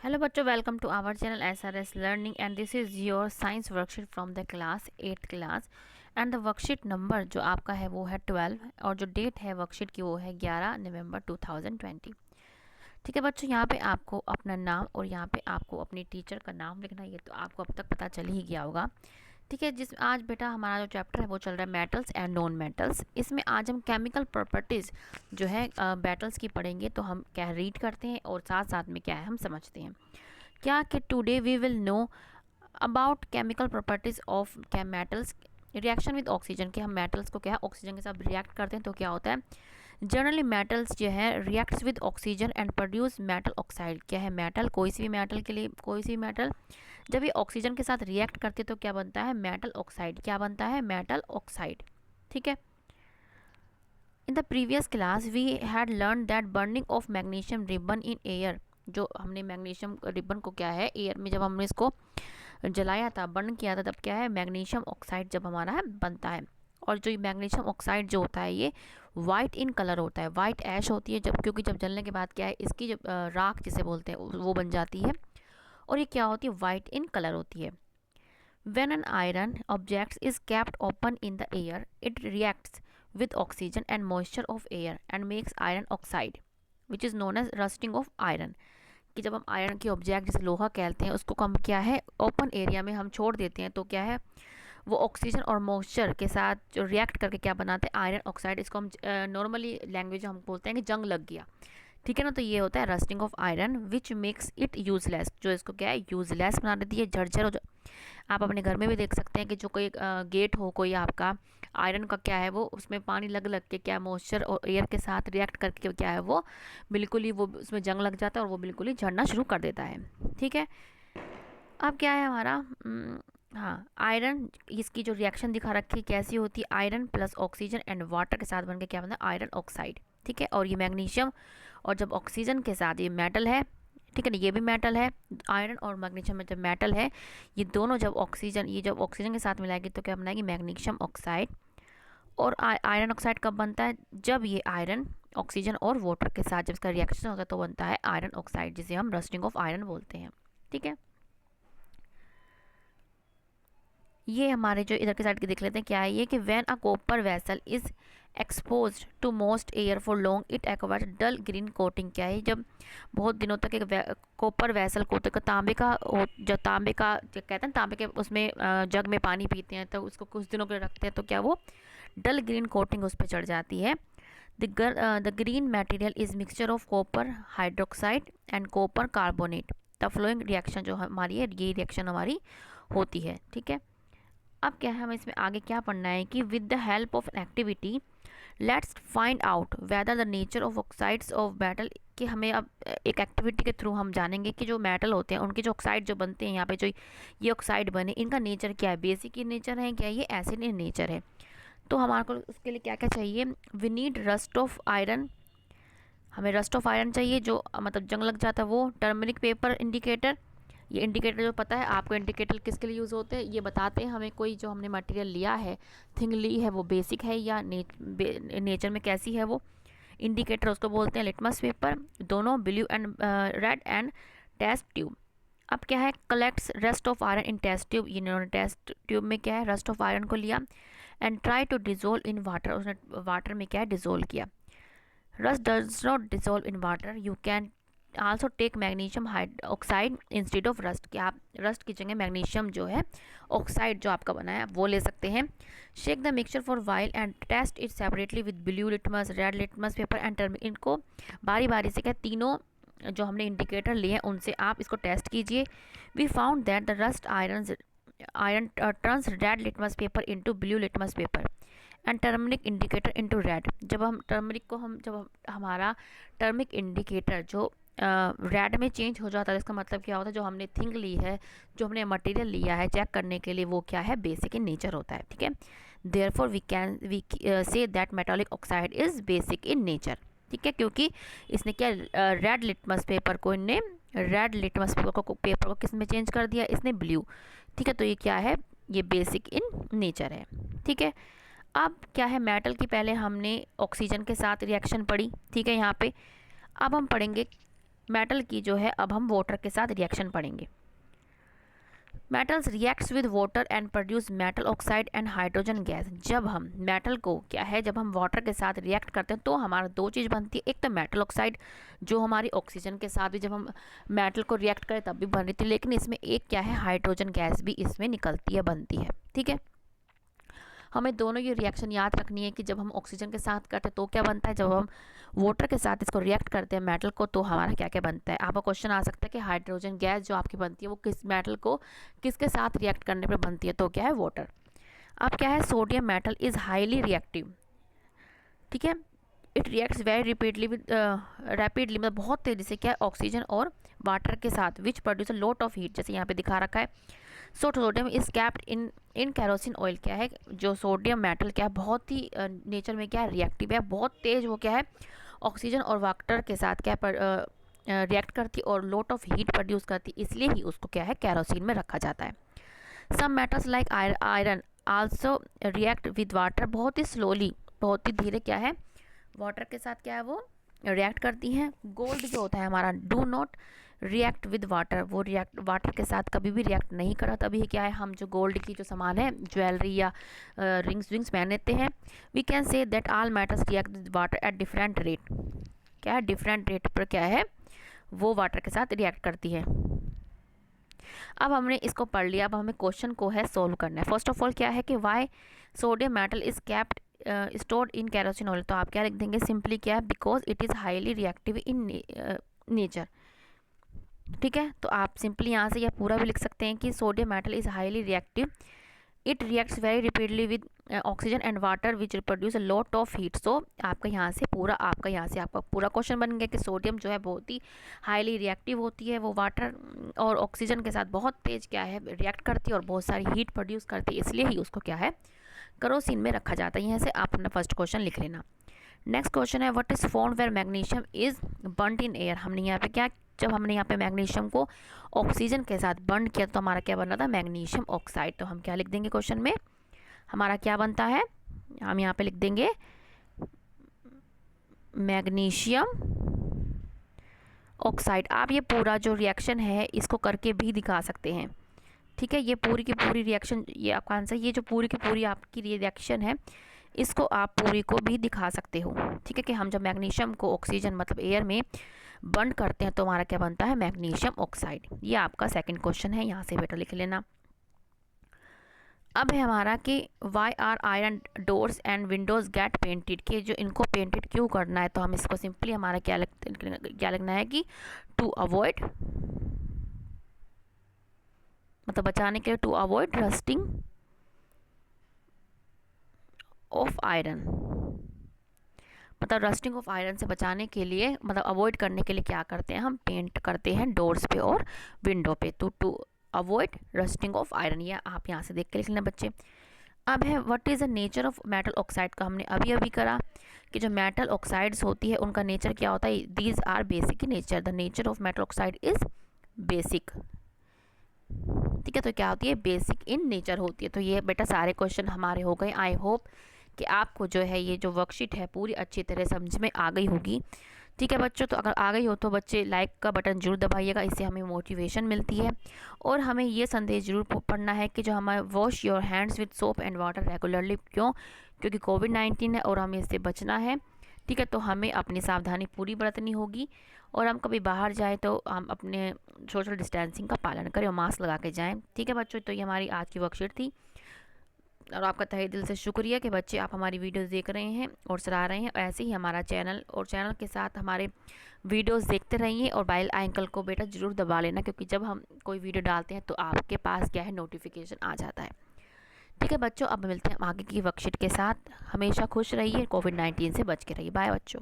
Hello बच्चों, welcome to our channel SRS learning and this is your science worksheet from the class 8th class. And the worksheet number जो आपका है वो है 12 और जो डेट है वर्कशीट की वो है 11 नवंबर 2020। ठीक है बच्चों, यहाँ पे आपको अपना नाम और यहाँ पे आपको अपनी टीचर का नाम लिखना है। ये तो आपको अब तक पता चल ही गया होगा। ठीक है, जिस आज बेटा हमारा जो चैप्टर है वो चल रहा है मेटल्स एंड नॉन मेटल्स। इसमें आज हम केमिकल प्रॉपर्टीज़ जो है मेटल्स की पढ़ेंगे। तो हम क्या रीड करते हैं और साथ साथ में क्या है हम समझते हैं क्या कि today we will know about chemical properties of metals reaction with oxygen. के हम मेटल्स को क्या है ऑक्सीजन के साथ रिएक्ट करते हैं तो क्या होता है। जनरली मेटल्स जो है reacts with oxygen and produce metal oxide. क्या है मेटल, कोई सी भी मेटल के लिए कोई सी मेटल जब ये ऑक्सीजन के साथ रिएक्ट करते तो क्या बनता है मेटल ऑक्साइड। क्या बनता है मेटल ऑक्साइड। ठीक है। In the previous class we had learn that burning of magnesium ribbon in air. जो हमने मैग्नीशियम रिबन को क्या है एयर में जब हमने इसको जलाया था, बर्न किया था, तब क्या है मैग्नीशियम ऑक्साइड जब हमारा है बनता है। और जो मैग्नीशियम ऑक्साइड जो होता है ये वाइट इन कलर होता है, वाइट ऐश होती है जब, क्योंकि जब जलने के बाद क्या है इसकी जब राख जिसे बोलते हैं वो बन जाती है और ये क्या होती है वाइट इन कलर होती है। When an iron object is kept open in the air, it reacts with oxygen and moisture of air and makes iron oxide, which is known as rusting of iron। कि जब हम iron के object जैसे लोहा कहते हैं उसको हम क्या है ओपन एरिया में हम छोड़ देते हैं तो क्या है वो ऑक्सीजन और मॉइस्चर के साथ जो रिएक्ट करके क्या बनाते हैं आयरन ऑक्साइड। इसको हम नॉर्मली लैंग्वेज हम बोलते हैं कि जंग लग गया। ठीक है ना, तो ये होता है rusting of iron which makes it useless. जो इसको क्या है यूजलेस बना देती है, जर्जर हो। आप अपने घर में भी देख सकते हैं कि जो कोई गेट हो कोई आपका आयरन का क्या है वो उसमें पानी लग लग के क्या मॉइस्चर और एयर के साथ रिएक्ट करके क्या है वो बिल्कुल ही वो उसमें जंग लग जाता है और वो बिल्कुल ही झड़ना शुरू कर देता है। ठीक है। अब क्या है हमारा हाँ आयरन, इसकी जो रिएक्शन दिखा रखी है कैसी होती है, iron plus oxygen and water के साथ बनकर क्या बनता है आयरन ऑक्साइड। ठीक है। और ये मैग्नीशियम और जब ऑक्सीजन के साथ ये मेटल है, ठीक है ना, ये भी मेटल है। आयरन और मैग्नीशियम में जब मेटल है ये दोनों जब ऑक्सीजन के साथ मिलाएगी तो क्या बनाएगी मैग्नीशियम ऑक्साइड। और आयरन ऑक्साइड कब बनता है जब ये आयरन ऑक्सीजन और वाटर के साथ जब इसका रिएक्शन होता है तो बनता है आयरन ऑक्साइड, जिसे हम रस्टिंग ऑफ आयरन बोलते हैं। ठीक है। ये हमारे जो इधर के साइड के देख लेते हैं क्या है ये कि when a copper vessel is exposed to most air for long it acquires dull green coating. क्या है जब बहुत दिनों तक एक कॉपर वेसल को तो तांबे का जो तांबे का जो कहते हैं तांबे के उसमें जग में पानी पीते हैं तो उसको कुछ दिनों के लिए रखते हैं तो क्या वो डल ग्रीन कोटिंग उस पर चढ़ जाती है। The green material is mixture of copper hydroxide and copper carbonate. The flowing reaction जो हमारी है ये रिएक्शन हमारी होती है। ठीक है। अब क्या है हमें इसमें आगे क्या पढ़ना है कि with the help of an activity let's find out whether the nature of oxides of metal. कि हमें अब एक एक्टिविटी के थ्रू हम जानेंगे कि जो मेटल होते हैं उनके जो ऑक्साइड जो बनते हैं यहाँ पे जो ये ऑक्साइड बने इनका नेचर क्या है, बेसिक इन नेचर है क्या ये एसिड इन नेचर है। तो हमारे को उसके लिए क्या क्या चाहिए, we need rust of iron. हमें रस्ट ऑफ आयरन चाहिए जो मतलब जंग लग जाता है वो। टर्मरिक पेपर इंडिकेटर, ये इंडिकेटर जो पता है आपको इंडिकेटर किसके लिए यूज़ होते हैं ये बताते हैं हमें कोई जो हमने मटेरियल लिया है थिंग ली है वो बेसिक है या नेचर में कैसी है वो। इंडिकेटर उसको बोलते हैं लिटमस पेपर, दोनों blue and red and test tube. अब क्या है collects rest of iron in test tube. इन्होंने टेस्ट ट्यूब में क्या है रस्ट ऑफ आयरन को लिया and try to dissolve in water. उसने वाटर में क्या है डिजोल्व किया। Rust does not dissolve in water, you can also take magnesium oxide instead of rust. कि आप रस्ट की जगह मैग्नीशियम जो है ऑक्साइड जो आपका बना है वो ले सकते हैं। Shake the mixture for while and test it separately with blue litmus red litmus paper and turmeric. इनको बारी बारी से क्या तीनों जो हमने इंडिकेटर लिए हैं उनसे आप इसको टेस्ट कीजिए। We found that the rust iron turns red litmus paper into blue litmus paper and turmeric indicator into red. जब हम टर्मरिक को जब हमारा टर्मिक इंडिकेटर जो रेड में चेंज हो जाता है इसका मतलब क्या होता है जो हमने थिंग ली है जो हमने मटेरियल लिया है चेक करने के लिए वो क्या है बेसिक इन नेचर होता है। ठीक है। Therefore we say that metallic oxide is basic in nature. ठीक है, क्योंकि इसने क्या रेड लिटमस पेपर को इनने रेड लिटमस पेपर को किस में चेंज कर दिया इसने ब्लू। ठीक है, तो ये क्या है ये बेसिक इन नेचर है। ठीक है। अब क्या है मेटल की पहले हमने ऑक्सीजन के साथ रिएक्शन पढ़ी। ठीक है यहाँ पे अब हम पढ़ेंगे मेटल की जो है अब हम वाटर के साथ रिएक्शन पढ़ेंगे। Metals reacts with water and produce metal oxide and hydrogen gas. जब हम मेटल को क्या है, जब हम वाटर के साथ रिएक्ट करते हैं तो हमारा दो चीज़ बनती है, एक तो मेटल ऑक्साइड जो हमारी ऑक्सीजन के साथ भी जब हम मेटल को रिएक्ट करें तब भी बन रही थी, लेकिन इसमें एक क्या है, हाइड्रोजन गैस भी इसमें निकलती है, बनती है। ठीक है, हमें दोनों ये रिएक्शन याद रखनी है कि जब हम ऑक्सीजन के साथ करते हैं तो क्या बनता है, जब हम वाटर के साथ इसको रिएक्ट करते हैं मेटल को तो हमारा क्या क्या बनता है। आपका क्वेश्चन आ सकता है कि हाइड्रोजन गैस जो आपकी बनती है वो किस मेटल को किसके साथ रिएक्ट करने पर बनती है, तो क्या है, वाटर। अब क्या है, sodium metal is highly reactive. ठीक है, it reacts very repeatedly with rapidly, मतलब बहुत तेज़ी से क्या है, ऑक्सीजन और वाटर के साथ, विच produce a lot of heat, जैसे यहाँ पे दिखा रखा है। So sodium is capped in kerosene oil. क्या है, जो सोडियम मेटल क्या है, बहुत ही नेचर में क्या है, रिएक्टिव है, बहुत तेज वो क्या है, ऑक्सीजन और वाटर के साथ क्या रिएक्ट करती और लॉट ऑफ हीट प्रोड्यूस करती, इसलिए ही उसको क्या है, कैरोसिन में रखा जाता है। Some metals like iron also react with water, बहुत ही स्लोली, बहुत ही धीरे क्या है, वाटर के साथ क्या है, वो रिएक्ट करती हैं। गोल्ड जो होता है हमारा, do not react with water, वो रिएक्ट वाटर के साथ कभी भी रिएक्ट नहीं करा, तभी क्या है, हम जो गोल्ड की जो सामान है, ज्वेलरी या रिंग्स विंग्स पहन लेते हैं। We can say that all metals react with water at different rate. क्या है, डिफरेंट रेट पर क्या है, वो वाटर के साथ रिएक्ट करती है। अब हमने इसको पढ़ लिया, अब हमें क्वेश्चन को है सोल्व करना है। फर्स्ट ऑफ ऑल क्या है कि why sodium metal is capped stored in kerosene oil, तो आप क्या लिख देंगे, सिंपली क्या है, because it is highly reactive in nature. ठीक है, तो आप सिंपली यहाँ से यह पूरा भी लिख सकते हैं कि sodium metal is highly reactive, it reacts very repeatedly with oxygen and water which produce a lot of heat. So आपका यहाँ से आपका पूरा क्वेश्चन बन गया कि सोडियम जो है बहुत ही हाईली रिएक्टिव होती है, वो वाटर और ऑक्सीजन के साथ बहुत तेज क्या है, रिएक्ट करती है और बहुत सारी हीट प्रोड्यूस करती है, इसलिए ही उसको क्या है, कैरोसिन में रखा जाता है। यहाँ से आप अपना फर्स्ट क्वेश्चन लिख लेना। नेक्स्ट क्वेश्चन है, what is found where magnesium is burned in air. हमने यहाँ पे क्या, जब हमने यहाँ पे मैग्नीशियम को ऑक्सीजन के साथ बर्न किया तो हमारा क्या बना था, मैग्नीशियम ऑक्साइड। तो हम क्या लिख देंगे क्वेश्चन में, हमारा क्या बनता है, हम यहाँ पे लिख देंगे मैग्नीशियम ऑक्साइड। आप ये पूरा जो रिएक्शन है इसको करके भी दिखा सकते हैं। ठीक है, ये पूरी की पूरी रिएक्शन, ये आपका आंसर, ये जो पूरी की पूरी आपकी रिएक्शन है इसको आप पूरी को भी दिखा सकते हो। ठीक है, कि हम जब मैग्नीशियम को ऑक्सीजन मतलब एयर में बर्न करते हैं तो हमारा क्या बनता है, मैग्नीशियम ऑक्साइड। ये आपका सेकंड क्वेश्चन है, यहाँ से बेटा लिख लेना। अब है हमारा कि why are iron doors and windows get painted, कि जो इनको पेंटेड क्यों करना है, तो हम इसको सिंपली हमारा क्या लिखना है कि टू अवॉइड, मतलब बचाने के लिए, to avoid rusting of iron, मतलब रस्टिंग ऑफ आयरन से बचाने के लिए, मतलब अवॉइड करने के लिए क्या करते हैं, हम पेंट करते हैं डोर्स पे और विंडो पे, तो to avoid rusting of iron. ये आप यहाँ से देख के लिख लेना बच्चे। अब है what is the nature of metal oxide का, हमने अभी अभी करा कि जो मेटल ऑक्साइड्स होती है उनका नेचर क्या होता है, these are basic in nature, the nature of metal oxide is basic. ठीक है, तो क्या होती है, बेसिक इन नेचर होती है। तो ये बेटा सारे क्वेश्चन हमारे हो गए। आई होप कि आपको जो है ये जो वर्कशीट है पूरी अच्छी तरह समझ में आ गई होगी। ठीक है बच्चों, तो अगर आ गई हो तो बच्चे लाइक का बटन जरूर दबाइएगा, इससे हमें मोटिवेशन मिलती है। और हमें ये संदेश जरूर पढ़ना है कि जो हमारे wash your hands with soap and water regularly, क्यों, क्योंकि कोविड-19 है और हमें इससे बचना है। ठीक है, तो हमें अपनी सावधानी पूरी बरतनी होगी और हम कभी बाहर जाएँ तो हम अपने सोशल डिस्टेंसिंग का पालन करें और मास्क लगा के जाएँ। ठीक है बच्चों, तो ये हमारी आज की वर्कशीट थी और आपका तहे दिल से शुक्रिया कि बच्चे आप हमारी वीडियोस देख रहे हैं और सराह रहे हैं। ऐसे ही हमारा चैनल और चैनल के साथ हमारे वीडियोस देखते रहिए और बेल आइकन को बेटा ज़रूर दबा लेना, क्योंकि जब हम कोई वीडियो डालते हैं तो आपके पास क्या है, नोटिफिकेशन आ जाता है। ठीक है बच्चों, अब मिलते हैं आगे की वर्कशीट के साथ। हमेशा खुश रहिए, कोविड-19 से बच के रहिए। बाय बच्चों।